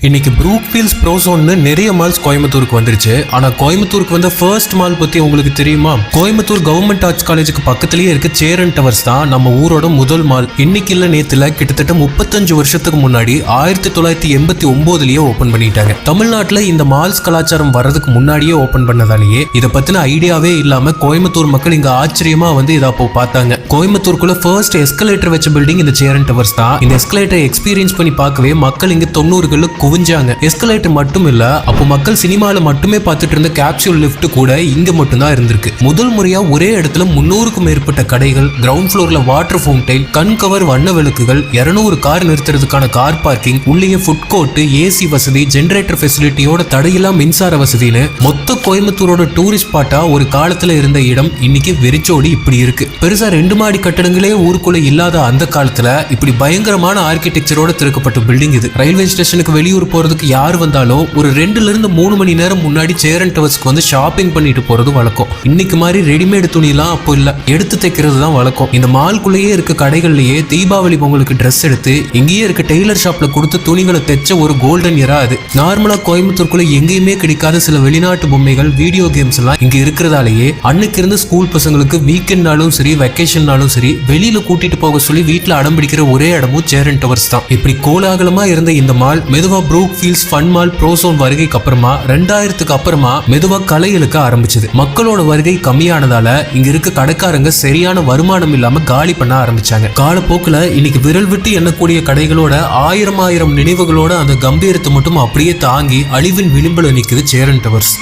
இன்னைக்கு ப்ரூக்ஃபீல்ட்ஸ் ப்ரோசோன்னு நிறைய மால்ஸ் கோயம்புத்தூருக்கு வந்துருச்சு. ஆனா கோயம்புத்தூருக்கு வந்த ஃபர்ஸ்ட் மால் பத்தி உங்களுக்கு தெரியுமா? கோயம்புத்தூர் கவர்மெண்ட் ஆர்ட்ஸ் காலேஜுக்கு பக்கத்திலேயே இருக்க சேரன் டவர்ஸ் தான் நம்ம ஊரோட முதல் மால். இன்னைக்கு இல்ல நேத்துல கிட்டத்தட்ட 35 வருஷத்துக்கு முன்னாடி 1989லயே ஓபன் பண்ணிட்டாங்க. தமிழ்நாட்டுல இந்த மால்ஸ் கலாச்சாரம் வர்றதுக்கு முன்னாடியே ஓபன் பண்ணதாலேயே இதை பத்தின ஐடியாவே இல்லாம கோயம்புத்தூர் மக்கள் இங்க ஆச்சரியமா வந்து இதை அப்போ பார்த்தாங்க. கோயம்புத்தூருக்குள்ள ஃபர்ஸ்ட் எஸ்கலேட்டர் வச்ச பில்டிங் இந்த சேரன் டவர்ஸ் தான். இந்த எஸ்கலேட்டரை எக்ஸ்பீரியன்ஸ் பண்ணி பார்க்கவே மக்கள் இங்க 90களில் குவிஞ்சாங்க. எஸ்கலேட்டர் மட்டும் இல்ல, அப்போ மக்கள் சினிமால மட்டுமே பார்த்துட்டு இருந்த கேப்சூல் லிஃப்ட் கூட இங்க மட்டும் தான் இருந்திருக்கு. முதல் முறையா ஒரே இடத்துல 300க்கும் மேற்பட்ட கடைகள், கிரவுண்ட் ஃப்ளோர்ல வாட்டர் ஃபவுண்டைன், கண் கவர் வண்ண விளக்குகள், 200 கார் நிறுத்துறதுக்கான கார் பார்க்கிங், உள்ளே ஃபுட் கோர்ட், ஏசி வசதி, ஜெனரேட்டர் ஃபெசிலிட்டியோட தடையில்லா மின்சார வசதின்னு மொத்த கோயம்புத்தூரோட டூரிஸ்ட் ஸ்பாட்டா ஒரு காலத்துல இருந்த இடம் இன்னைக்கு வெறிச்சோடி இப்படி இருக்கு. பெருசா 2 மாடி கட்டடங்களே ஊருக்குள்ள இல்லாத அந்த காலத்துல இப்படி பயங்கரமான ஆர்கிடெக்சரோட திறக்கப்பட்ட பில்டிங் இது. ரயில்வே ஸ்டேஷனுக்கு வெளியூர் போறதுக்கு யார் வந்தாலும் ஒரு 2 ல இருந்து 3 மணி நேரம் முன்னாடி சேரன் டவர்ஸ்க்கு வந்து ஷாப்பிங் பண்ணிட்டு போறது வழக்கம். இன்னைக்கு மாதிரி ரெடிமேட் துணிலாம் அப்போ இல்ல, எடுத்து தைக்கிறது தான் வழக்கம். இந்த மால்குள்ளேயே இருக்க கடைகள்லயே தீபாவளி பொங்கலுக்கு ட்ரெஸ் எடுத்து இங்கேயே இருக்க டெய்லர் ஷாப்ல கொடுத்து துணிகளை தைச்ச ஒரு கோல்டன் இயரா அது. நார்மலா கோயம்புத்தூருக்குள்ள எங்கேயுமே கிடைக்காத சில வெளிநாட்டு பொம்மைகள், வீடியோ கேம்ஸ் எல்லாம் இங்க இருக்கிறதாலேயே அன்னைக்கு இருந்து ஸ்கூல் பசங்களுக்கு வீக்கெண்ட்னாலும் சரி, வெக்கேஷன்னாலும் சரி வெளியில கூட்டிட்டு போக சொல்லி வீட்டுல அடம்பிடிக்கிற ஒரே இடமும் சேரன் டவர்ஸ் தான். இப்படி கோலாகலமா இருந்த இந்த மால் மெதுவா ப்ரூக்ஃபீல்ட்ஸ் ஃபன் மால் ப்ரோசோன் வருகைக்கு அப்புறமா 2000க்கு அப்புறமா மெதுவா களை இழுக்க ஆரம்பிச்சது. மக்களோட வருகை கம்மியானதால இங்க இருக்க கடைக்காரங்க சரியான வருமானம் இல்லாம காலி பண்ண ஆரம்பிச்சாங்க. காலப்போக்குல இன்னைக்கு விரல் விட்டு எண்ணக்கூடிய கடைகளோட ஆயிரம் நினைவுகளோட அந்த கம்பீரத்தை மட்டும் அப்படியே தாங்கி அழிவின் விளிம்புல நிக்குது சேரன் டவர்ஸ்.